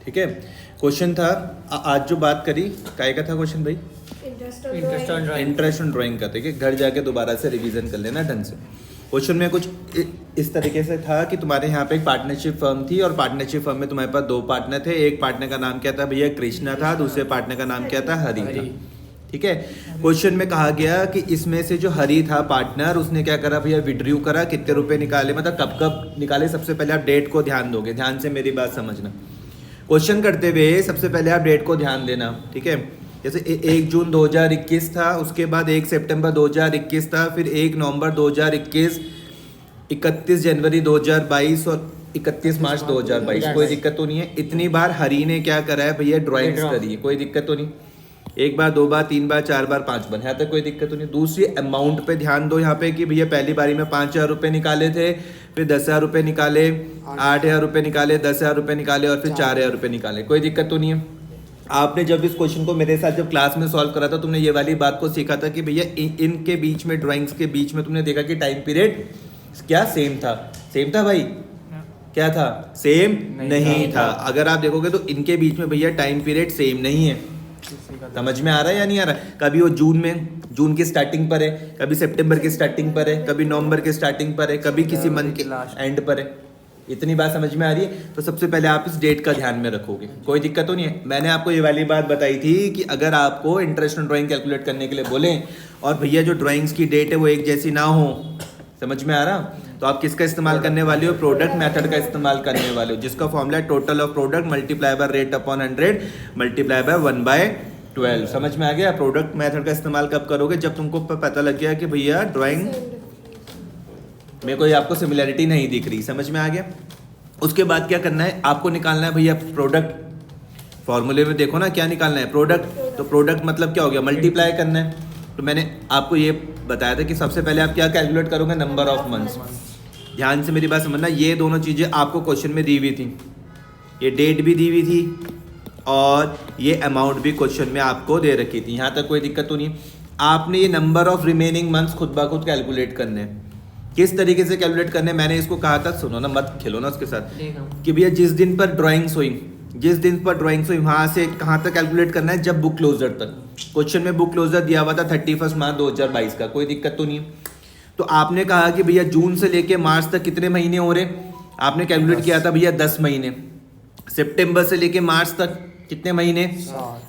ठीक है। क्वेश्चन था आज जो बात करी काय का था क्वेश्चन भाई? इंटरेस्ट ऑन ड्राइंग का। ठीक है, घर जाके दोबारा से रिवीजन कर लेना ढंग से। क्वेश्चन में कुछ इस तरीके से था कि तुम्हारे यहाँ पे एक पार्टनरशिप फर्म थी और पार्टनरशिप फर्म में तुम्हारे पास 2 पार्टनर थे। एक पार्टनर का नाम क्या था भैया? कृष्णा था। दूसरे पार्टनर का नाम क्या था? हरि था। ठीक है। क्वेश्चन में कहा गया कि इसमें से जो हरि था पार्टनर, उसने क्या करा भैया? विड्रॉ करा। कितने रुपए निकाले, मतलब कब कब निकाले? सबसे पहले आप डेट को ध्यान दोगे, ध्यान से मेरी बात समझना। क्वेश्चन करते हुए सबसे पहले आप डेट को ध्यान देना। ठीक है, जैसे 1 जून 2021 था, उसके बाद 1 सितंबर 2021 था, फिर 1 नवंबर 2021, 31 जनवरी 2022 और 31 मार्च 2022। कोई दिक्कत तो नहीं है? इतनी बार हरी ने क्या करा है भैया? ड्राइंग्स करी है। कोई दिक्कत तो नहीं? 1 बार, 2 बार, 3 बार, 4 बार, 5 बार, यहाँ तक कोई दिक्कत तो नहीं। दूसरी अमाउंट पे ध्यान दो यहाँ पे कि भैया पहली बारी में 5,000 रुपये निकाले थे, फिर 10,000 रुपये निकाले, 8,000 रुपये निकाले, 10,000 रुपये निकाले और फिर 4,000 रुपये निकाले। कोई दिक्कत तो नहीं है? आपने जब इस क्वेश्चन को मेरे साथ जब क्लास में सॉल्व करा था, तुमने ये वाली बात को सीखा था कि भैया इनके बीच में, ड्राइंग्स के बीच में तुमने देखा कि टाइम पीरियड क्या सेम था? सेम था भाई? क्या था? सेम नहीं था। अगर आप देखोगे तो इनके बीच में भैया टाइम पीरियड सेम नहीं है। समझ में आ रहा है या नहीं आ रहा है? कभी वो जून की स्टार्टिंग पर है, कभी सितंबर की स्टार्टिंग पर है, कभी नवंबर के स्टार्टिंग पर है, कभी किसी मंथ के एंड पर है। इतनी बात समझ में आ रही है? तो सबसे पहले आप इस डेट का ध्यान में रखोगे, कोई दिक्कत तो नहीं है। मैंने आपको ये वाली बात बताई थी कि अगर आपको इंटरेस्ट ऑन ड्राइंग कैलकुलेट करने के लिए बोले और भैया जो ड्राइंग्स की डेट है वो एक जैसी ना हो, समझ में आ रहा, तो आप किसका इस्तेमाल करने वाले हो? प्रोडक्ट मेथड का इस्तेमाल करने वाले हो, जिसका फॉर्मूला है total of product multiply by rate upon 100 multiply by 1/12। समझ में आ गया? प्रोडक्ट मेथड का इस्तेमाल कब करोगे? जब तुमको पता लग गया कि भैया ड्राइंग में कोई आपको सिमिलरिटी नहीं दिख रही। समझ में आ गया? उसके बाद क्या करना है? आपको निकालना है भैया प्रोडक्ट। फॉर्मूले में देखो ना क्या निकालना है? प्रोडक्ट। तो प्रोडक्ट मतलब क्या हो गया? मल्टीप्लाई करना है। तो मैंने आपको ये बताया था कि सबसे पहले आप क्या कैलकुलेट करोगे? Number of months. ध्यान से मेरी बात समझना, ये दोनों चीज़ें आपको क्वेश्चन में दी हुई थी। ये डेट भी दी हुई थी और ये अमाउंट भी क्वेश्चन में आपको दे रखी थी। यहाँ तक कोई दिक्कत तो नहीं? आपने ये नंबर ऑफ रिमेनिंग मंथ्स खुद ब खुद कैलकुलेट करने हैं। किस तरीके से कैलकुलेट करने? मैंने इसको कहा था, सुनो ना, मत खेलो ना उसके साथ, कि भैया जिस दिन पर ड्राइंग्स हुई वहां से कहाँ तक कैलकुलेट करना है? जब बुक क्लोजर तक। क्वेश्चन में बुक क्लोजर दिया हुआ था 31 मार्च 2022 का। कोई दिक्कत तो नहीं है? तो आपने कहा कि भैया जून से लेके मार्च तक कितने महीने हो रहे? आपने कैलकुलेट किया था भैया 10 महीने। सितंबर से लेके मार्च तक कितने महीने?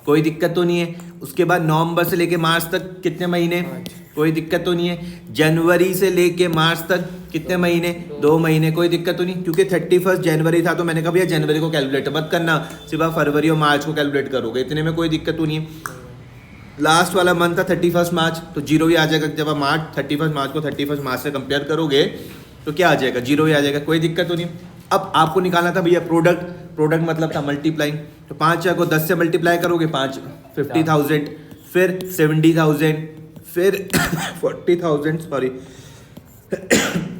कोई दिक्कत तो नहीं है? उसके बाद नवंबर से लेके मार्च तक कितने महीने? कोई दिक्कत तो नहीं है? जनवरी से लेके मार्च तक कितने महीने? 2 महीने। कोई दिक्कत तो नहीं? क्योंकि 31 जनवरी था तो मैंने कहा भैया जनवरी को कैलकुलेट मत करना, सिर्फ फरवरी और मार्च को कैलकुलेट करोगे। इतने में कोई दिक्कत तो नहीं है? लास्ट वाला मंथ था 31 मार्च, तो जीरो ही आ जाएगा। जब आप 31 मार्च को 31 मार्च से कंपेयर करोगे तो क्या आ जाएगा? जीरो ही आ जाएगा। कोई दिक्कत तो नहीं? अब आपको निकालना था भैया प्रोडक्ट मतलब था मल्टीप्लाइंग। तो 5 को 10 से मल्टीप्लाई करोगे, 50,000, फिर 70,000, फिर 40,000, सॉरी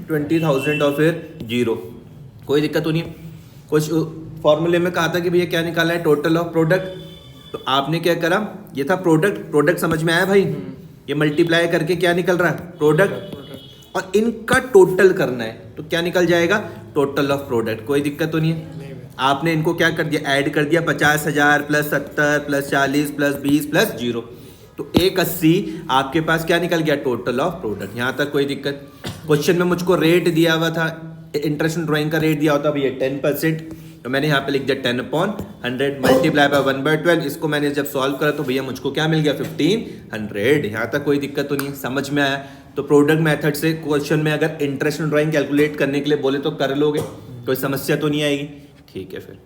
20,000 और फिर जीरो। कोई दिक्कत तो नहीं? कुछ फॉर्मूले में कहा था कि भैया क्या निकालना है? Total of product. तो आपने क्या करा? ये था प्रोडक्ट समझ में आया भाई? ये मल्टीप्लाई करके क्या निकल रहा है? प्रोडक्ट। और इनका टोटल करना है तो क्या निकल जाएगा? Total of product. कोई दिक्कत तो नहीं है? आपने इनको क्या कर दिया? ऐड कर दिया। 50,000 plus 70 plus 40 plus 20 plus zero, तो 180 आपके पास क्या निकल गया? Total of product. यहाँ तक कोई दिक्कत? क्वेश्चन में मुझको रेट दिया हुआ था, इंटरेस्ट ऑन ड्राइंग का रेट दिया होता भैया 10%, तो मैंने यहाँ पे लिख दिया 10/100 मल्टीप्लाई बाय 1/12। इसको मैंने जब सॉल्व करा तो भैया मुझको क्या मिल गया? 1500। यहाँ तक कोई दिक्कत तो नहीं है? समझ में आया? तो प्रोडक्ट मेथड से क्वेश्चन में अगर इंटरेस्ट ऑन ड्राइंग कैलकुलेट करने के लिए बोले तो कर लोगे, कोई समस्या तो नहीं आएगी। ठीक है फिर।